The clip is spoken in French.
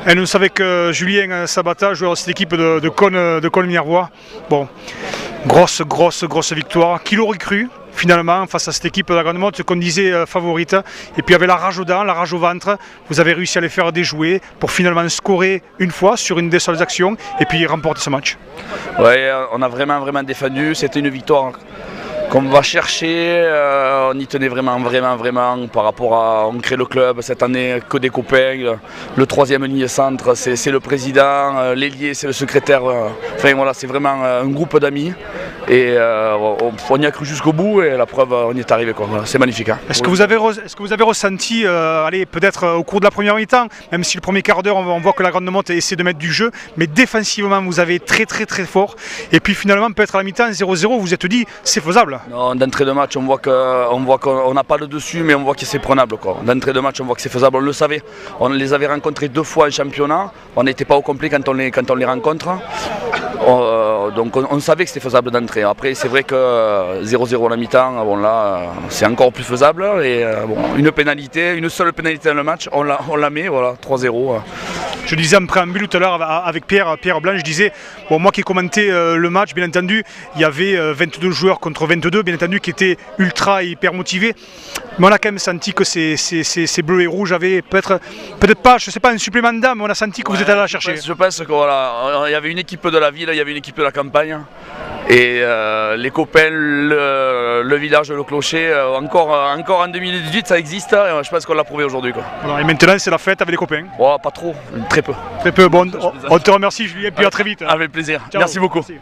Et nous savons que Julien Sabata, joueur de cette équipe de Cosne-Minervois, bon, grosse victoire. Qui l'aurait cru finalement face à cette équipe de la Grande Motte qu'on disait favorite, et puis avec la rage aux dents, la rage au ventre, vous avez réussi à les faire déjouer pour finalement scorer une fois sur une des seules actions et puis remporter ce match. Ouais, on a vraiment défendu, c'était une victoire qu'on va chercher, on y tenait vraiment par rapport à, on crée le club cette année, que des copains, le troisième ligne centre c'est le président, l'ailier c'est le secrétaire, enfin voilà, c'est vraiment un groupe d'amis et on y a cru jusqu'au bout et la preuve on y est arrivé quoi, c'est magnifique. Hein. Est-ce que vous avez ressenti, allez, peut-être au cours de la première mi-temps, même si le premier quart d'heure on voit que la Grande Motte essaie de mettre du jeu, mais défensivement vous avez très fort, et puis finalement peut-être à la mi-temps 0-0 vous vous êtes dit c'est faisable. Non, d'entrée de match, on voit qu'on n'a pas le dessus, mais on voit que c'est prenable. D'entrée de match, on voit que c'est faisable. On le savait. On les avait rencontrés 2 fois en championnat. On n'était pas au complet quand on les rencontre. Donc on savait que c'était faisable d'entrée. Après, c'est vrai que 0-0 à la mi-temps, bon, là, c'est encore plus faisable. Et bon, une seule pénalité dans le match, on la met, voilà, 3-0. Je disais en préambule tout à l'heure avec Pierre Blanc, je disais, bon, moi qui ai commenté le match, bien entendu, il y avait 22 joueurs contre 22, bien entendu, qui étaient ultra et hyper motivés. Mais on a quand même senti que ces bleus et rouges avaient peut-être pas, je sais pas, un supplément d'âme, mais on a senti que vous êtes allé la chercher. Je pense que voilà, il y avait une équipe de la ville, il y avait une équipe de la campagne. Et les copains, le village, le clocher, encore en 2018 ça existe, et je pense qu'on l'a prouvé aujourd'hui. Et maintenant c'est la fête avec les copains? Oh, pas trop, très peu. Très peu, bon, on te remercie Julien, et puis à très vite. Avec plaisir, Ciao. Merci beaucoup. Merci.